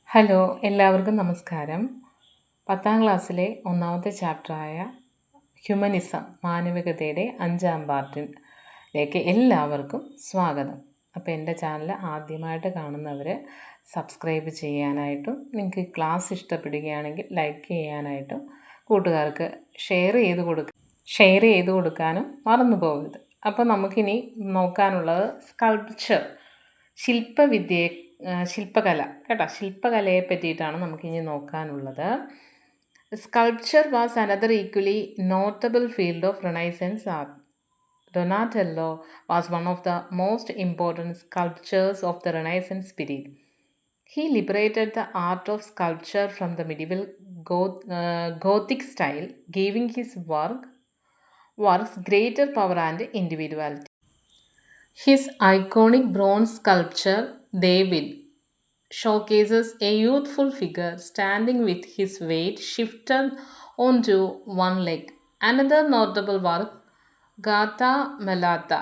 Hello, എല്ലാവർക്കും നമസ്കാരം. 10ാം ക്ലാസ്സിലെ ഒന്നാമത്തെ ചാപ്റ്ററായ ഹ്യൂമനിസം മാനവികതയുടെ 5ാം പാർട്ടിലേക്ക് എല്ലാവർക്കും സ്വാഗതം. അപ്പോൾ എൻ്റെ ചാനൽ ആദ്യമായിട്ട് കാണുന്നവർ സബ്സ്ക്രൈബ് ചെയ്യാനായിട്ടും നിങ്ങൾക്ക് ഈ ക്ലാസ് ഇഷ്ടപ്പെടുകയാണെങ്കിൽ ലൈക്ക് ചെയ്യാനായിട്ടും കൂട്ടുകാർക്ക് ഷെയർ ചെയ്ത് കൊടുക്കാനും മറന്നു പോകരുത്. അപ്പോൾ നമുക്കിനി നോക്കാനുള്ളത് ശില്പകല കേട്ടോ. ശില്പകലയെ പറ്റിയിട്ടാണ് നമുക്കിനി നോക്കാനുള്ളത്. Sculpture was another equally notable field of renaissance art. Donatello was one of the most important sculptors of the Renaissance period. He liberated the art of sculpture from the medieval Gothic style, giving his works greater power and individuality. His iconic bronze sculpture, David, showcases a youthful figure standing with his weight shifted onto one leg. Another notable work, Gattamelata,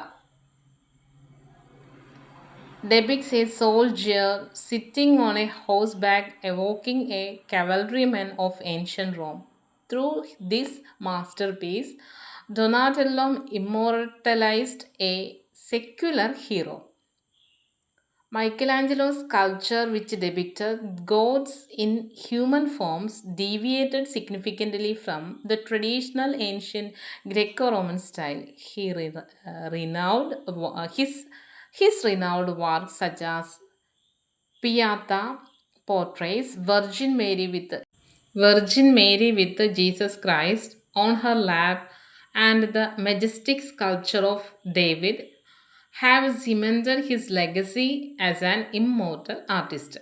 depicts a soldier sitting on a horseback evoking a cavalryman of ancient Rome. Through this masterpiece, Donatello immortalized a secular hero. Michelangelo's sculpture, which depicted gods in human forms, deviated significantly from the traditional ancient Greco-Roman style. His renowned works such as Pieta portrays Virgin Mary with Jesus Christ on her lap and the majestic sculpture of David have cemented his legacy as an immortal artist.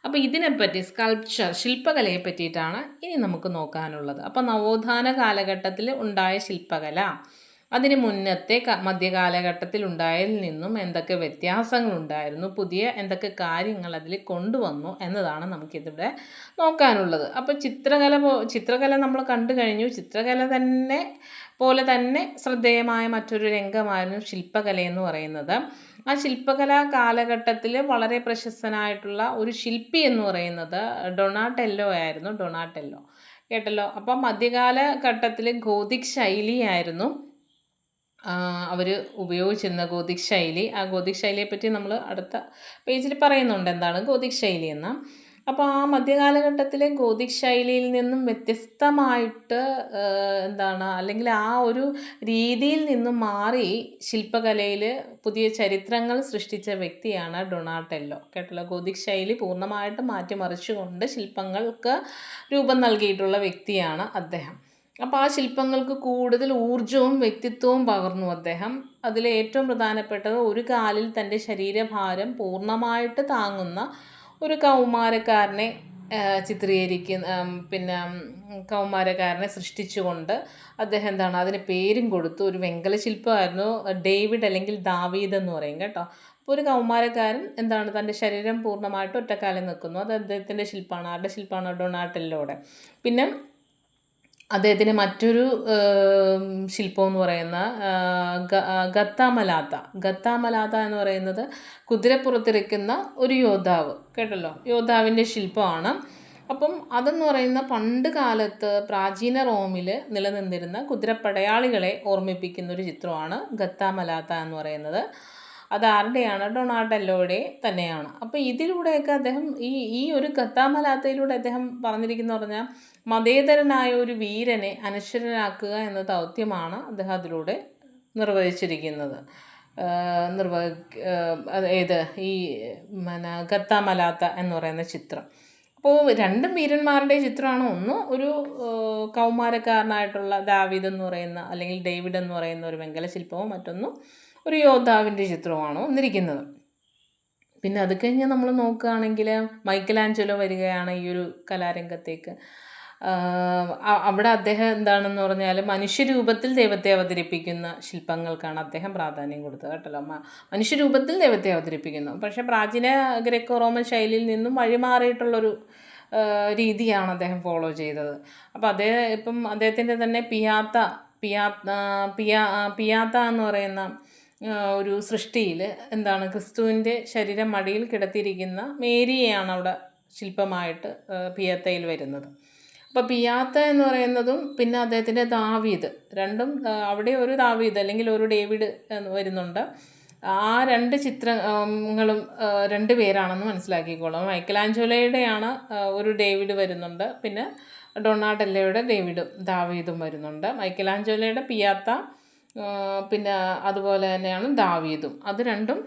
അപ്പോൾ ഇതിനെപ്പറ്റി ശില്പകലയെ പറ്റിയിട്ടാണ് ഇനി നമുക്ക് നോക്കാനുള്ളത്. അപ്പോൾ നവോത്ഥാന കാലഘട്ടത്തിൽ ഉണ്ടായ ശില്പകല അതിന് മുന്നത്തെ മധ്യകാലഘട്ടത്തിൽ ഉണ്ടായതിൽ നിന്നും എന്തൊക്കെ വ്യത്യാസങ്ങളുണ്ടായിരുന്നു, പുതിയ എന്തൊക്കെ കാര്യങ്ങൾ അതിൽ കൊണ്ടുവന്നു എന്നതാണ് നമുക്കിതിവിടെ നോക്കാനുള്ളത്. അപ്പോൾ ചിത്രകല നമ്മൾ കണ്ടു കഴിഞ്ഞു. ചിത്രകല പോലെ തന്നെ ശ്രദ്ധേയമായ മറ്റൊരു രംഗമായിരുന്നു ശില്പകല എന്ന് പറയുന്നത്. ആ ശില്പകലാ കാലഘട്ടത്തിൽ വളരെ പ്രശസ്തനായിട്ടുള്ള ഒരു ശില്പി എന്ന് പറയുന്നത് ഡൊണാട്ടെല്ലോ ആയിരുന്നു. ഡൊണാട്ടെല്ലോ കേട്ടല്ലോ. അപ്പം മധ്യകാലഘട്ടത്തിൽ ഗോതിക് ശൈലിയായിരുന്നു അവർ ഉപയോഗിച്ചിരുന്ന ഗോതിക് ശൈലി. ആ ഗോതിക് ശൈലിയെപ്പറ്റി നമ്മൾ അടുത്ത പേജിൽ പറയുന്നുണ്ട് എന്താണ് ഗോതിക് ശൈലി എന്ന്. അപ്പോൾ ആ മധ്യകാലഘട്ടത്തിലെ ഗോതിക് ശൈലിയിൽ നിന്നും വ്യത്യസ്തമായിട്ട് അല്ലെങ്കിൽ ആ ഒരു രീതിയിൽ നിന്നും മാറി ശില്പകലയിൽ പുതിയ ചരിത്രങ്ങൾ സൃഷ്ടിച്ച വ്യക്തിയാണ് ഡൊണാട്ടെല്ലോ കേട്ടല്ലോ. ഗോതിക് ശൈലി പൂർണ്ണമായിട്ട് മാറ്റിമറിച്ചുകൊണ്ട് ശില്പങ്ങൾക്ക് രൂപം നൽകിയിട്ടുള്ള വ്യക്തിയാണ് അദ്ദേഹം. അപ്പോൾ ആ ശില്പങ്ങൾക്ക് കൂടുതൽ ഊർജവും വ്യക്തിത്വവും പകർന്നു അദ്ദേഹം. അതിൽ ഏറ്റവും പ്രധാനപ്പെട്ടത് ഒരു കാലിൽ തൻ്റെ ശരീരഭാരം പൂർണ്ണമായിട്ട് താങ്ങുന്ന ഒരു കൗമാരക്കാരനെ കൗമാരക്കാരനെ സൃഷ്ടിച്ചുകൊണ്ട് അദ്ദേഹം അതിന് പേരും കൊടുത്തു. ഒരു വെങ്കല ശില്പമായിരുന്നു ഡേവിഡ് അല്ലെങ്കിൽ ദാവീദ് എന്ന് പറയും കേട്ടോ. അപ്പോൾ ഒരു കൗമാരക്കാരൻ തൻ്റെ ശരീരം പൂർണ്ണമായിട്ട് ഒറ്റക്കാലിൽ നിൽക്കുന്നു. അത് അദ്ദേഹത്തിൻ്റെ ശില്പമാണ്. ആരുടെ ശില്പമാണ്? ഡൊണാട്ടെല്ലോയുടെ. പിന്നെ അദ്ദേഹത്തിന് മറ്റൊരു ശില്പം എന്ന് പറയുന്ന ഗത്താമലാത്ത എന്ന് പറയുന്നത് കുതിരപ്പുറത്തിരിക്കുന്ന ഒരു യോദ്ധാവ് കേട്ടല്ലോ. യോദ്ധാവിൻ്റെ ശില്പമാണ്. അപ്പം അതെന്ന് പറയുന്ന പണ്ട് കാലത്ത് പ്രാചീന റോമിൽ നിലനിന്നിരുന്ന കുതിരപ്പടയാളികളെ ഓർമ്മിപ്പിക്കുന്ന ഒരു ചിത്രമാണ് ഗത്താമലാത്ത എന്ന് പറയുന്നത്. അതാരുടെയാണ്? ഡൊണാട്ടെല്ലോയുടെ തന്നെയാണ്. അപ്പോൾ ഇതിലൂടെയൊക്കെ അദ്ദേഹം ഈ ഒരു ഗത്താമലാത്തയിലൂടെ അദ്ദേഹം പറഞ്ഞാൽ മതേതരനായ ഒരു വീരനെ അനശ്വരനാക്കുക എന്ന ദൗത്യമാണ് അദ്ദേഹം അതിലൂടെ നിർവഹിച്ചിരിക്കുന്നത്. ഈ ഗത്താമലാത്ത എന്ന് പറയുന്ന ചിത്രം. അപ്പോൾ രണ്ടും വീരന്മാരുടെ ചിത്രമാണ്. ഒന്ന് ഒരു കൗമാരക്കാരനായിട്ടുള്ള ദാവീദ് എന്ന് പറയുന്ന അല്ലെങ്കിൽ ഡേവിഡ് എന്ന് പറയുന്ന ഒരു വെങ്കല ശില്പവും മറ്റൊന്ന് ഒരു യോദ്ധാവിൻ്റെ ചിത്രവുമാണ് വന്നിരിക്കുന്നത്. പിന്നെ അത് കഴിഞ്ഞ് നമ്മൾ നോക്കുകയാണെങ്കിൽ മൈക്കലാഞ്ചലോ വരികയാണ് ഈ ഒരു കലാരംഗത്തേക്ക്. അവിടെ അദ്ദേഹം മനുഷ്യരൂപത്തിൽ ദൈവത്തെ അവതരിപ്പിക്കുന്ന ശില്പങ്ങൾക്കാണ് അദ്ദേഹം പ്രാധാന്യം കൊടുത്തത് കേട്ടല്ലോ. മനുഷ്യരൂപത്തിൽ ദൈവത്തെ അവതരിപ്പിക്കുന്നു. പക്ഷേ പ്രാചീന ഗ്രെക്കോ റോമൻ ശൈലിയിൽ നിന്നും വഴിമാറിയിട്ടുള്ളൊരു രീതിയാണ് അദ്ദേഹം ഫോളോ ചെയ്തത്. അപ്പോൾ അദ്ദേഹത്തിൻ്റെ തന്നെ പിയാത്ത എന്ന് പറയുന്ന ഒരു സൃഷ്ടിയിൽ ക്രിസ്തുവിൻ്റെ ശരീരം മടിയിൽ കിടത്തിയിരിക്കുന്ന മേരിയെയാണ് അവിടെ ശില്പമായിട്ട് പിയാത്തയിൽ വരുന്നത്. അപ്പോൾ പിയാത്ത എന്ന് പറയുന്നതും പിന്നെ അദ്ദേഹത്തിൻ്റെ ദാവീദ് രണ്ടും അവിടെ ഒരു ദാവീദ് അല്ലെങ്കിൽ ഒരു ഡേവിഡ് എന്ന് വരുന്നുണ്ട്. ആ രണ്ട് ചിത്രങ്ങളും രണ്ട് പേരാണെന്ന് മനസ്സിലാക്കിക്കോളാം. മൈക്കലാഞ്ചലോയുടെയാണ് ഒരു ഡേവിഡ് വരുന്നുണ്ട്, പിന്നെ ഡൊണാട്ടെല്ലോയുടെ ദാവീദും വരുന്നുണ്ട്. മൈക്കലാഞ്ചലോയുടെ പിയാത്ത പിന്നെ അതുപോലെ തന്നെയാണ് ദാവീദും. അത് രണ്ടും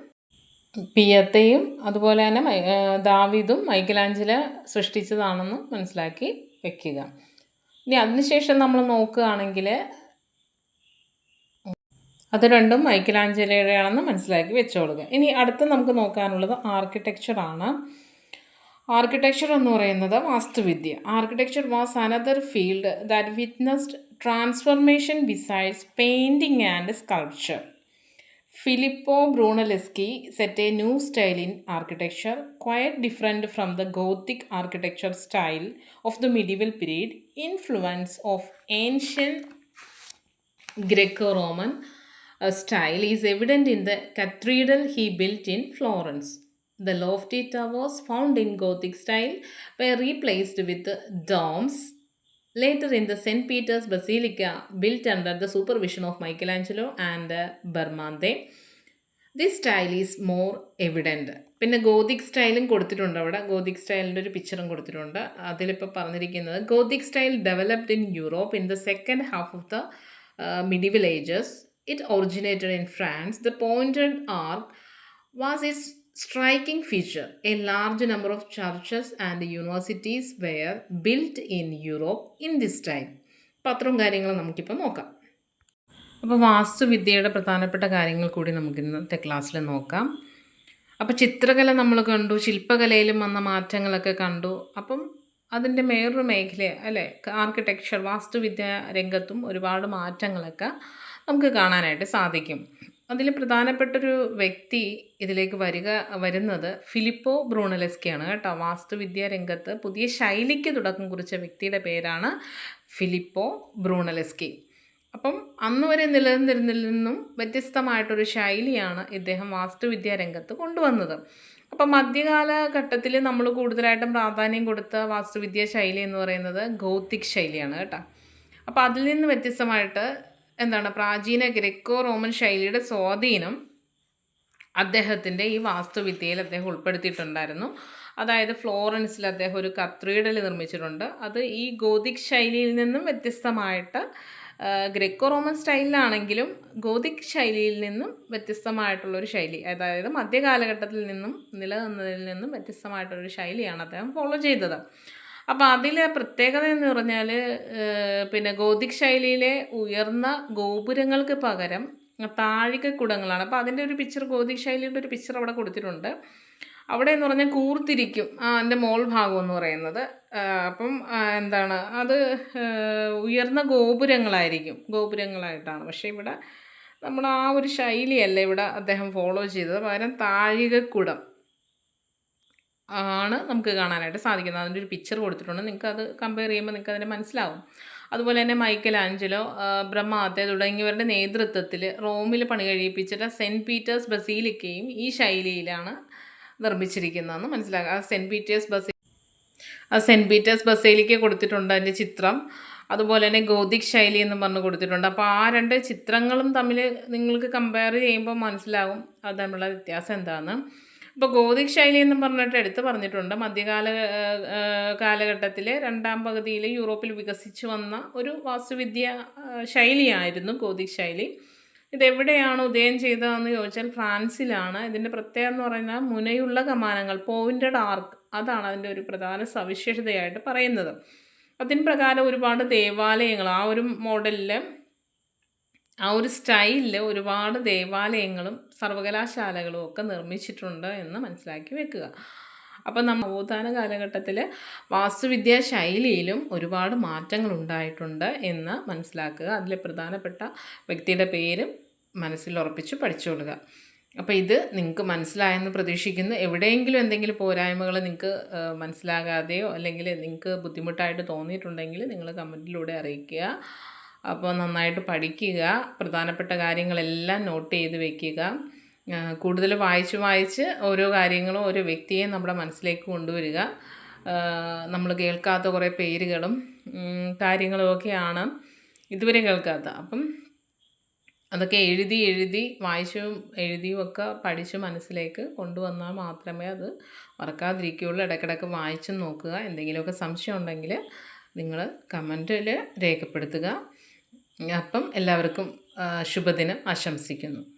പിയത്തയും അതുപോലെ തന്നെ ദാവീദും മൈക്കലാഞ്ചലോ സൃഷ്ടിച്ചതാണെന്ന് മനസ്സിലാക്കി വെക്കുക. ഇനി അതിനുശേഷം നമ്മൾ നോക്കുകയാണെങ്കിൽ അത് രണ്ടും മൈക്കലാഞ്ചലോയുടെയാണെന്ന് മനസ്സിലാക്കി വെച്ചോളുക. ഇനി അടുത്ത് നമുക്ക് നോക്കാനുള്ളത് ആർക്കിടെക്ചറാണ്. ആർക്കിടെക്ചർ എന്ന് പറയുന്നത് വാസ്തുവിദ്യ. Architecture was another field that witnessed transformation besides painting and sculpture. Filippo Brunelleschi set a new style in architecture, quite different from the Gothic architecture style of the medieval period. Influence of ancient Greco-Roman style is evident in the cathedral he built in Florence. The lofty towers found in Gothic style were replaced with domes. Later in the St. Peter's Basilica, built under the supervision of Michelangelo and Bernardi, this style is more evident. പിന്നെ Gothic സ്റ്റൈലും കൊടുത്തിട്ടുണ്ട്. അവിടെ Gothic സ്റ്റൈലിൻ്റെ ഒരു പിക്ചറും കൊടുത്തിട്ടുണ്ട്. അതിലിപ്പോൾ പറഞ്ഞിരിക്കുന്നത് Gothic style developed in Europe in the second half of the medieval ages. It originated in France. The pointed arch was its striking feature. A large number of churches and universities were built in Europe in this time. അപ്പോൾ അത്രയും കാര്യങ്ങൾ നമുക്കിപ്പോൾ നോക്കാം. അപ്പോൾ വാസ്തുവിദ്യയുടെ പ്രധാനപ്പെട്ട കാര്യങ്ങൾ കൂടി നമുക്ക് ഇന്നത്തെ ക്ലാസ്സിൽ നോക്കാം. അപ്പോൾ ചിത്രകല നമ്മൾ കണ്ടു, ശില്പകലയിലും വന്ന മാറ്റങ്ങളൊക്കെ കണ്ടു. അപ്പം അതിൻ്റെ വേറൊരു മേഖല അല്ലേ, ആർക്കിടെക്ചർ വാസ്തുവിദ്യ രംഗത്തും ഒരുപാട് മാറ്റങ്ങളൊക്കെ നമുക്ക് കാണാനായിട്ട് സാധിക്കും. അതിൽ പ്രധാനപ്പെട്ടൊരു വ്യക്തി ഇതിലേക്ക് വരുന്നത് ഫിലിപ്പോ ബ്രൂണലെസ്കിയാണ് കേട്ടോ. വാസ്തുവിദ്യ രംഗത്ത് പുതിയ ശൈലിക്ക് തുടക്കം കുറിച്ച വ്യക്തിയുടെ പേരാണ് ഫിലിപ്പോ ബ്രൂണലെസ്കി. അപ്പം അന്ന് വരെ നിലനിന്നിരുന്നതിൽ നിന്നും വ്യത്യസ്തമായിട്ടൊരു ശൈലിയാണ് ഇദ്ദേഹം വാസ്തുവിദ്യ രംഗത്ത് കൊണ്ടുവന്നത്. അപ്പം മധ്യകാലഘട്ടത്തിൽ നമ്മൾ കൂടുതലായിട്ടും പ്രാധാന്യം കൊടുത്ത വാസ്തുവിദ്യ ശൈലി എന്ന് പറയുന്നത് ഗോത്തിക് ശൈലിയാണ് കേട്ടോ. അപ്പോൾ അതിൽ നിന്ന് വ്യത്യസ്തമായിട്ട് പ്രാചീന ഗ്രെക്കോ റോമൻ ശൈലിയുടെ സ്വാധീനം അദ്ദേഹത്തിൻ്റെ ഈ വാസ്തുവിദ്യയിൽ അദ്ദേഹം ഉൾപ്പെടുത്തിയിട്ടുണ്ടായിരുന്നു. അതായത് ഫ്ലോറൻസിൽ അദ്ദേഹം ഒരു കത്തീഡ്രൽ നിർമ്മിച്ചിട്ടുണ്ട്. അത് ഈ ഗോതിക് ശൈലിയിൽ നിന്നും വ്യത്യസ്തമായിട്ട് ഗ്രെക്കോ റോമൻ സ്റ്റൈലിലാണെങ്കിലും ഗോതിക് ശൈലിയിൽ നിന്നും വ്യത്യസ്തമായിട്ടുള്ളൊരു ശൈലി, അതായത് മധ്യകാലഘട്ടത്തിൽ നിന്നും നിലനിന്നതിൽ നിന്നും വ്യത്യസ്തമായിട്ടുള്ളൊരു ശൈലിയാണ് അദ്ദേഹം ഫോളോ ചെയ്തത്. അപ്പോൾ അതിലെ പ്രത്യേകത എന്ന് പറഞ്ഞാൽ പിന്നെ ഗോതിക് ശൈലിയിലെ ഉയർന്ന ഗോപുരങ്ങൾക്ക് പകരം താഴികക്കുടങ്ങളാണ്. അപ്പോൾ അതിൻ്റെ ഒരു പിക്ചർ, ഗോതിക് ശൈലിയുടെ ഒരു പിക്ചർ അവിടെ കൊടുത്തിട്ടുണ്ട്. അവിടെ എന്ന് പറഞ്ഞാൽ കൂർത്തിരിക്കും അതിൻ്റെ മോൾ ഭാഗം എന്ന് പറയുന്നത്. അപ്പം അത് ഉയർന്ന ഗോപുരങ്ങളായിട്ടാണ്. പക്ഷേ ഇവിടെ നമ്മൾ ആ ഒരു ശൈലിയല്ല ഇവിടെ അദ്ദേഹം ഫോളോ ചെയ്തത്, പകരം താഴികക്കുടം ആണ് നമുക്ക് കാണാനായിട്ട് സാധിക്കുന്നത്. അതിൻ്റെ ഒരു പിക്ചർ കൊടുത്തിട്ടുണ്ട്. നിങ്ങൾക്കത് കമ്പയർ ചെയ്യുമ്പോൾ നിങ്ങൾക്ക് അതിനെ മനസ്സിലാവും. അതുപോലെ തന്നെ മൈക്കലാഞ്ചലോ, ബ്രഹ്മാത്തെ തുടങ്ങിയവരുടെ നേതൃത്വത്തിൽ റോമിൽ പണി കഴിപ്പിച്ചിട്ട് സെൻറ്റ് പീറ്റേഴ്സ് ബസീലിക്കയും ഈ ശൈലിയിലാണ് നിർമ്മിച്ചിരിക്കുന്നതെന്ന് മനസ്സിലാക്കുക. സെൻറ്റ് പീറ്റേഴ്സ് ബസീലിക്ക കൊടുത്തിട്ടുണ്ട് അതിൻ്റെ ചിത്രം. അതുപോലെ തന്നെ ഗോതിക് ശൈലി എന്ന് പറഞ്ഞ് കൊടുത്തിട്ടുണ്ട്. അപ്പോൾ ആ രണ്ട് ചിത്രങ്ങളും തമ്മിൽ നിങ്ങൾക്ക് കമ്പയർ ചെയ്യുമ്പോൾ മനസ്സിലാകും അത് തമ്മിലുള്ള വ്യത്യാസം എന്താണെന്ന്. ഇപ്പോൾ ഗോതിക് ശൈലി എന്ന് പറഞ്ഞിട്ട് എടുത്ത് പറഞ്ഞിട്ടുണ്ട്. കാലഘട്ടത്തിലെ രണ്ടാം പകുതിയിൽ യൂറോപ്പിൽ വികസിച്ച് വന്ന ഒരു വാസ്തുവിദ്യ ശൈലിയായിരുന്നു ഗോതിക് ശൈലി. ഇതെവിടെയാണ് ഉദയം ചെയ്തതെന്ന് ചോദിച്ചാൽ ഫ്രാൻസിലാണ്. ഇതിൻ്റെ പ്രത്യേകത എന്ന് പറഞ്ഞാൽ മുനയുള്ള കമാനങ്ങൾ, പോയിൻറ്റഡ് ആർക്ക്, അതാണ് അതിൻ്റെ ഒരു പ്രധാന സവിശേഷതയായിട്ട് പറയുന്നത്. അതിന് പ്രകാരം ഒരുപാട് ദേവാലയങ്ങൾ ആ ഒരു മോഡലിൽ, ആ ഒരു സ്റ്റൈലിൽ ഒരുപാട് ദേവാലയങ്ങളും സർവകലാശാലകളും ഒക്കെ നിർമ്മിച്ചിട്ടുണ്ട് എന്ന് മനസ്സിലാക്കി വെക്കുക. അപ്പം നവോത്ഥാന കാലഘട്ടത്തിൽ വാസ്തുവിദ്യാ ശൈലിയിലും ഒരുപാട് മാറ്റങ്ങൾ ഉണ്ടായിട്ടുണ്ട് എന്ന് മനസ്സിലാക്കുക. അതിലെ പ്രധാനപ്പെട്ട വ്യക്തിയുടെ പേരും മനസ്സിൽ ഉറപ്പിച്ച് പഠിച്ചുകൊള്ളുക. അപ്പോൾ ഇത് നിങ്ങൾക്ക് മനസ്സിലായെന്ന് പ്രതീക്ഷിക്കുന്നു. എവിടെയെങ്കിലും എന്തെങ്കിലും പോരായ്മകൾ നിങ്ങൾക്ക് മനസ്സിലാകാതെയോ അല്ലെങ്കിൽ നിങ്ങൾക്ക് ബുദ്ധിമുട്ടായിട്ട് തോന്നിയിട്ടുണ്ടെങ്കിൽ നിങ്ങൾ കമൻറ്റിലൂടെ അറിയിക്കുക. അപ്പോൾ നന്നായിട്ട് പഠിക്കുക, പ്രധാനപ്പെട്ട കാര്യങ്ങളെല്ലാം നോട്ട് ചെയ്ത് വയ്ക്കുക. കൂടുതൽ വായിച്ച് ഓരോ കാര്യങ്ങളും ഓരോ വ്യക്തിയെയും നമ്മുടെ മനസ്സിലേക്ക് കൊണ്ടുവരിക. നമ്മൾ കേൾക്കാത്ത കുറേ പേരുകളും കാര്യങ്ങളുമൊക്കെയാണ് ഇതുവരെ കേൾക്കാത്ത. അപ്പം അതൊക്കെ എഴുതി എഴുതി വായിച്ചും എഴുതിയും ഒക്കെ പഠിച്ച് മനസ്സിലേക്ക് കൊണ്ടുവന്നാൽ മാത്രമേ അത് മറക്കാതിരിക്കുകയുള്ളൂ. ഇടയ്ക്കിടയ്ക്ക് വായിച്ചും നോക്കുക. എന്തെങ്കിലുമൊക്കെ സംശയം ഉണ്ടെങ്കിൽ നിങ്ങൾ കമൻറ്റിൽ രേഖപ്പെടുത്തുക. അപ്പം എല്ലാവർക്കും ശുഭദിനം ആശംസിക്കുന്നു.